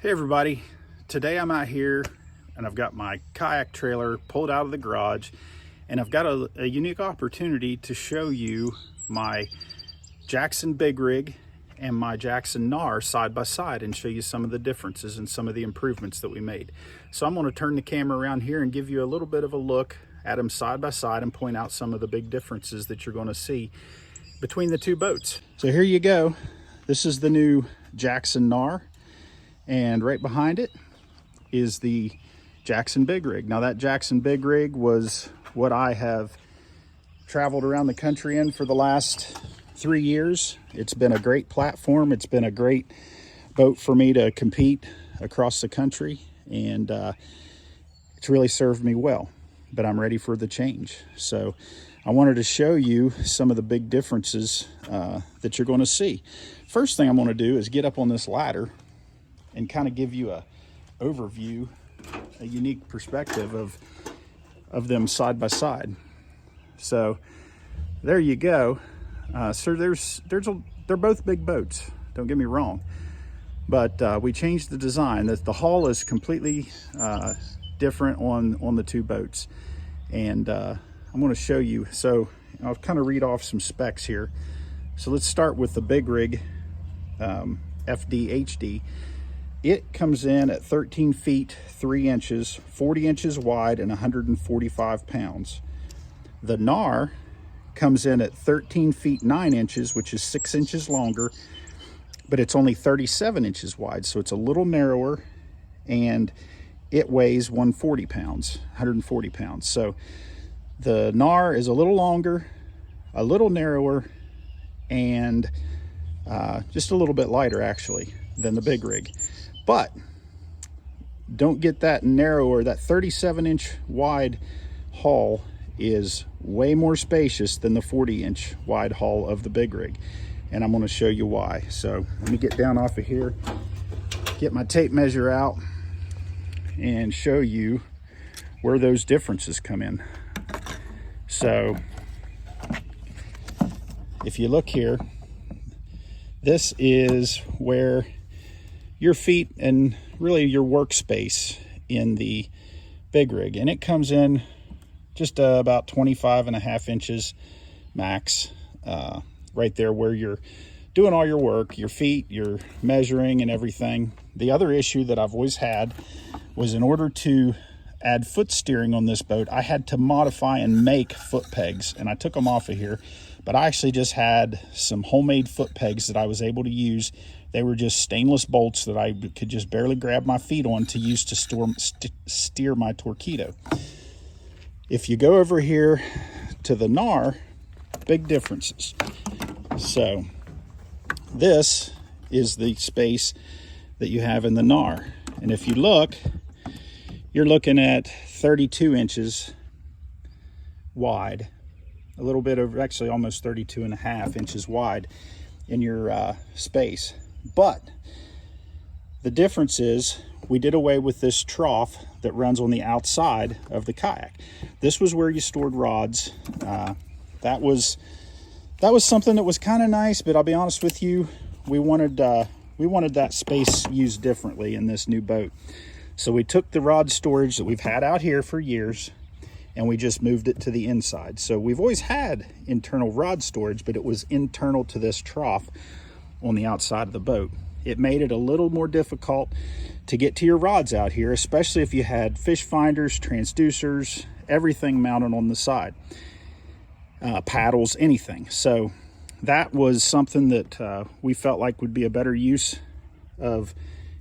Hey everybody, today I'm out here and I've got my kayak trailer pulled out of the garage, and I've got a unique opportunity to show you my Jackson Big Rig and my Jackson Knarr side by side and show you some of the differences and some of the improvements that we made. So I'm going to turn the camera around here and give you a little bit of a look at them side by side and point out some of the big differences that you're going to see between the two boats. So here you go. This is the new Jackson Knarr, and right behind it is the Jackson Big Rig. Now that Jackson Big Rig was what I have traveled around the country in for the last 3 years. It's been a great platform. It's been a great boat for me to compete across the country, and it's really served me well, but I'm ready for the change. So I wanted to show you some of the big differences that you're going to see. First thing I'm going to do is get up on this ladder and kind of give you a overview, a unique perspective of them side by side. So there you go. So they're both big boats, don't get me wrong, but we changed the design. The hull is completely different on the two boats, and I'm going to show you. So I'll kind of read off some specs here. So let's start with the Big Rig FD-HD. It comes in at 13 feet 3 inches, 40 inches wide, and 145 pounds. The Knarr comes in at 13 feet 9 inches, which is 6 inches longer, but it's only 37 inches wide, so it's a little narrower, and it weighs 140 pounds. So the Knarr is a little longer, a little narrower, and just a little bit lighter actually than the Big Rig. But don't get that narrower. That 37-inch wide hull is way more spacious than the 40-inch wide hull of the Big Rig, and I'm going to show you why. So let me get down off of here, get my tape measure out, and show you where those differences come in. So if you look here, this is where your feet and really your workspace in the Big Rig, and it comes in just about 25.5 inches max, right there where you're doing all your work, your feet, your measuring and everything. The other issue that I've always had was, in order to add foot steering on this boat, I had to modify and make foot pegs, and I took them off of here, but I actually just had some homemade foot pegs that I was able to use. They were just stainless bolts that I could just barely grab my feet on to use to steer my Torpedo. If you go over here to the Knarr, big differences. So this is the space that you have in the Knarr, and if you look, you're looking at 32 inches wide, a little bit of, actually almost 32.5 inches wide in your space. But the difference is we did away with this trough that runs on the outside of the kayak. This was where you stored rods. That was something that was kind of nice, but I'll be honest with you, we wanted that space used differently in this new boat. So we took the rod storage that we've had out here for years, and we just moved it to the inside. So we've always had internal rod storage, but it was internal to this trough on the outside of the boat. It made it a little more difficult to get to your rods out here, especially if you had fish finders, transducers, everything mounted on the side, paddles, anything. So that was something that we felt like would be a better use of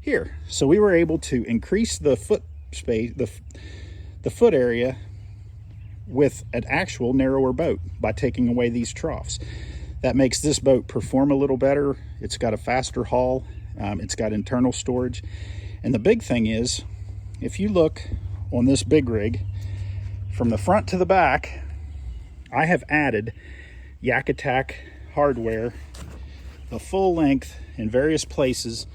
here. So we were able to increase the foot space, the foot area, with an actual narrower boat by taking away these troughs. That makes this boat perform a little better. It's got a faster hull. It's got internal storage. And the big thing is, if you look on this Big Rig, from the front to the back, I have added Yak Attack hardware, the full length in various places,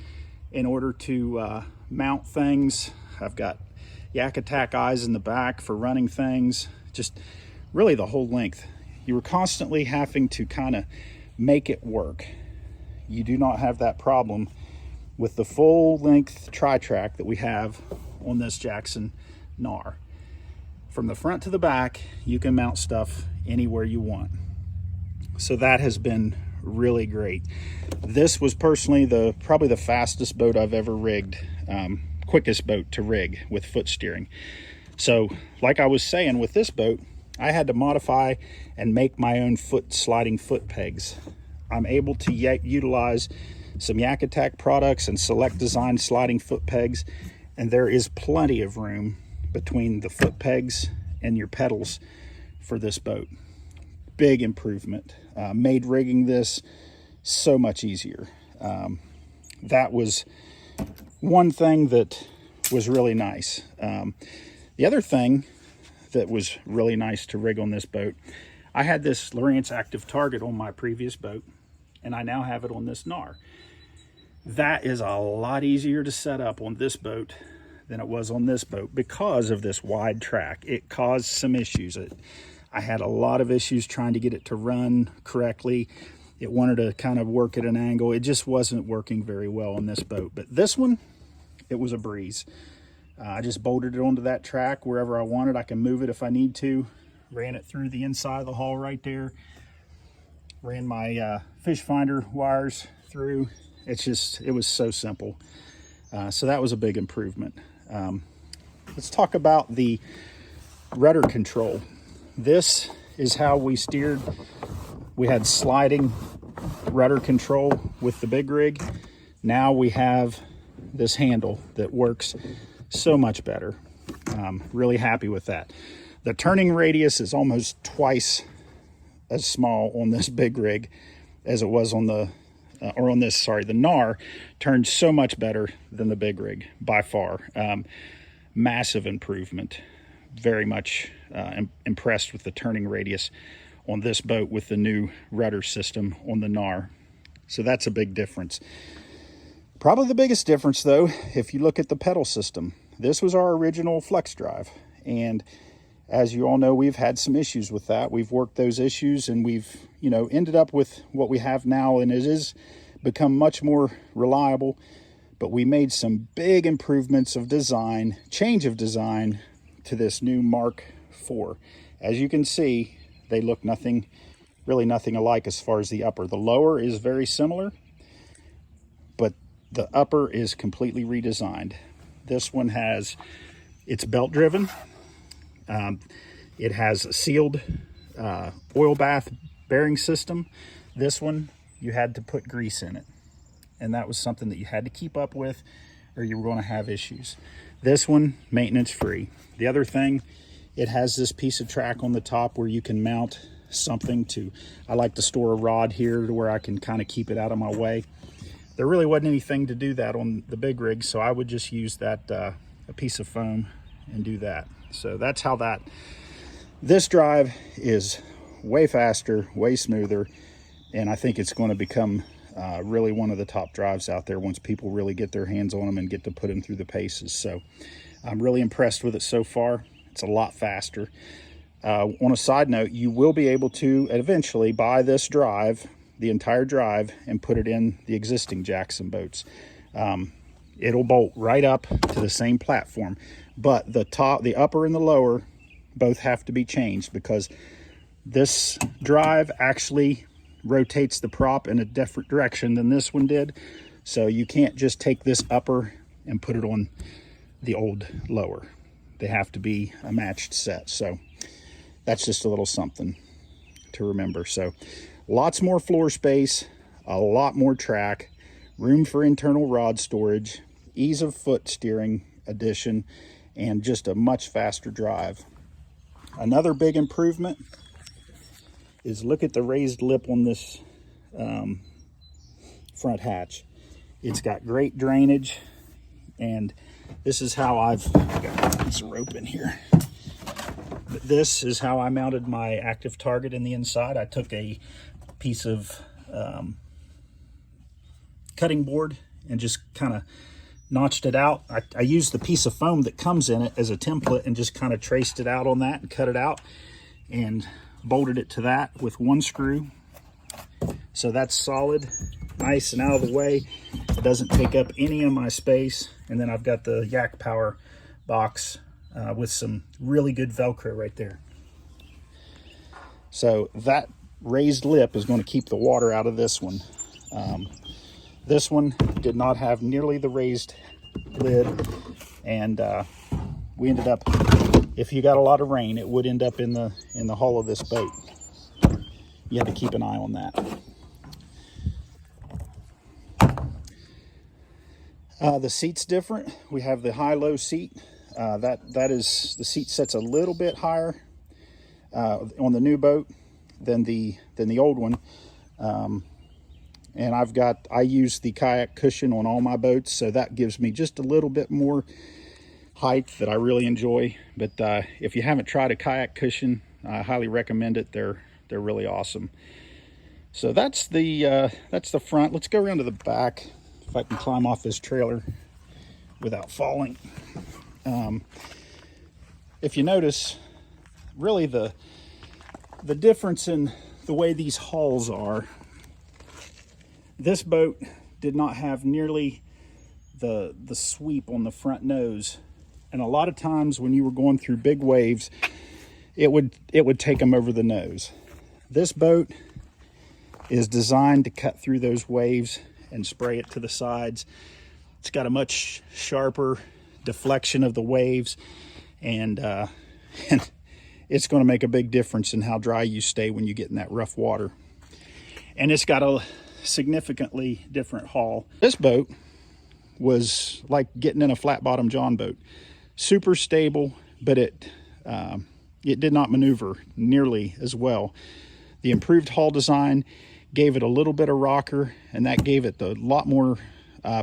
in order to mount things. I've got Yak Attack eyes in the back for running things, just really the whole length. You were constantly having to kind of make it work. You do not have that problem with the full length tri-track that we have on this Jackson Knarr. From the front to the back, you can mount stuff anywhere you want. So that has been really great. This was personally probably the fastest boat I've ever rigged, quickest boat to rig with foot steering. So like I was saying, with this boat, I had to modify and make my own sliding foot pegs. I'm able to utilize some Yak Attack products and Select Design sliding foot pegs, and there is plenty of room between the foot pegs and your pedals for this boat. Big improvement. Made rigging this so much easier. That was one thing that was really nice. The other thing that was really nice to rig on this boat, I had this Lowrance Active Target on my previous boat, and I now have it on this Knarr. That is a lot easier to set up on this boat than it was on this boat because of this wide track. It caused some issues. I had a lot of issues trying to get it to run correctly. It wanted to kind of work at an angle. It just wasn't working very well on this boat. But this one, it was a breeze. I just bolted it onto that track wherever I wanted. I can move it if I need to. Ran it through the inside of the hull right there. Ran my fish finder wires through. It was so simple. So that was a big improvement. Let's talk about the rudder control. This is how we steered. We had sliding rudder control with the big rig. Now we have this handle that works so much better. Really happy with that. The turning radius is almost twice as small on this big rig as it was on the the Knarr. Turned so much better than the big rig by far. Massive improvement. Very much impressed with the turning radius on this boat with the new rudder system on the Knarr. So that's a big difference. Probably the biggest difference though, if you look at the pedal system, this was our original flex drive, and as you all know, we've had some issues with that. We've worked those issues, and we've ended up with what we have now, and it has become much more reliable. But we made some big improvements of design, change of design to this new Mark IV. As you can see, they look really nothing alike as far as the upper. The lower is very similar, but the upper is completely redesigned. This one it's belt driven. It has a sealed oil bath bearing system. This one, you had to put grease in it, and that was something that you had to keep up with or you were going to have issues. This one, maintenance free. The other thing, it has this piece of track on the top where you can mount something I like to store a rod here to where I can kind of keep it out of my way. There really wasn't anything to do that on the big rig, so I would just use that a piece of foam and do that. So that's how this drive is way faster, way smoother, and I think it's going to become really one of the top drives out there once people really get their hands on them and get to put them through the paces. So I'm really impressed with it so far. It's a lot faster. On a side note, you will be able to eventually buy this drive, the entire drive, and put it in the existing Jackson boats. It'll bolt right up to the same platform, but the upper and the lower both have to be changed because this drive actually rotates the prop in a different direction than this one did. So you can't just take this upper and put it on the old lower. They have to be a matched set. So that's just a little something to remember. So lots more floor space, a lot more track, room for internal rod storage, ease of foot steering addition, and just a much faster drive. Another big improvement is look at the raised lip on this front hatch. It's got great drainage, and this is how I've got a piece of rope in here. But this is how I mounted my active target in the inside. I took a piece of cutting board and just kind of notched it out. I used the piece of foam that comes in it as a template and just kind of traced it out on that and cut it out and bolted it to that with one screw. So that's solid. nice and out of the way. It doesn't take up any of my space. And then I've got the Yak Power box with some really good Velcro right there. So that raised lip is going to keep the water out of this one. This one did not have nearly the raised lid, and we ended up, if you got a lot of rain, it would end up in the hull of this boat. You have to keep an eye on that. The seat's different. We have the high-low seat. That is, the seat sets a little bit higher on the new boat than the old one. And I use the kayak cushion on all my boats, so that gives me just a little bit more height that I really enjoy. But if you haven't tried a kayak cushion, I highly recommend it. They're really awesome. So that's the front. Let's go around to the back, if I can climb off this trailer without falling. If you notice, really the difference in the way these hulls are, this boat did not have nearly the sweep on the front nose, and a lot of times when you were going through big waves, it would take them over the nose. This boat is designed to cut through those waves and spray it to the sides. It's got a much sharper deflection of the waves, and it's going to make a big difference in how dry you stay when you get in that rough water. And it's got a significantly different hull. This boat was like getting in a flat bottom John boat. Super stable, but it did not maneuver nearly as well. The improved hull design gave it a little bit of rocker, and that gave it a lot more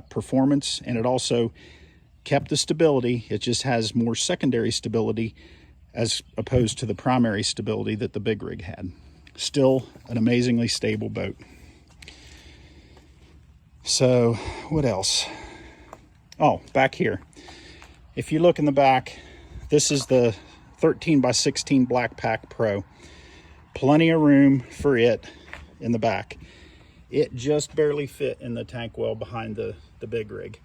performance, and it also kept the stability. It just has more secondary stability as opposed to the primary stability that the big rig had. Still an amazingly stable boat. So what else? Oh, back here. If you look in the back, this is the 13x16 Black Pack Pro. Plenty of room for it in the back. It just barely fit in the tank well behind the big rig.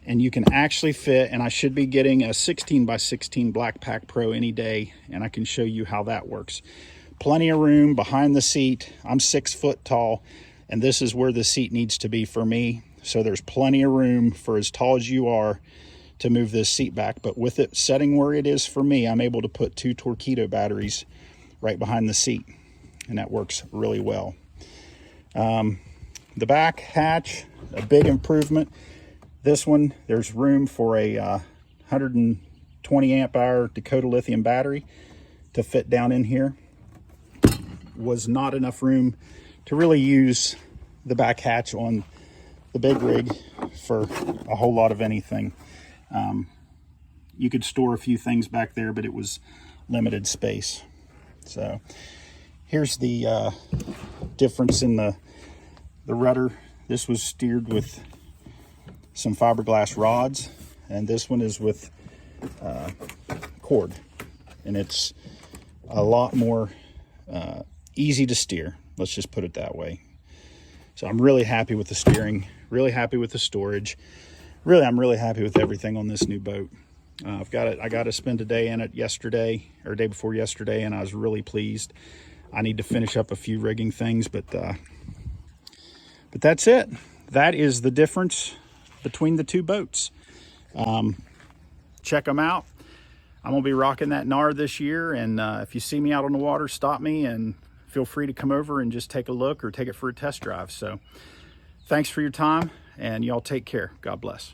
And you can actually fit, and I should be getting a 16x16 Black Pack Pro any day, and I can show you how that works. Plenty of room behind the seat. I'm 6 foot tall, and this is where the seat needs to be for me. So there's plenty of room for as tall as you are to move this seat back. But with it setting where it is for me, I'm able to put 2 torpedo batteries right behind the seat, and that works really well. The back hatch, a big improvement. This one, there's room for a 120 amp hour Dakota lithium battery to fit down in here. Was not enough room to really use the back hatch on the big rig for a whole lot of anything. You could store a few things back there, but it was limited space. So here's the difference in the rudder. This was steered with some fiberglass rods, and this one is with cord, and it's a lot more easy to steer. Let's just put it that way. So I'm really happy with the steering, really happy with the storage. Really, I'm really happy with everything on this new boat. I got to spend a day in it yesterday, or day before yesterday, and I was really pleased. I need to finish up a few rigging things, but that's it. That is the difference between the two boats. Check them out. I'm gonna be rocking that Knarr this year, and if you see me out on the water, stop me and feel free to come over and just take a look or take it for a test drive. So thanks for your time, and y'all take care. God bless.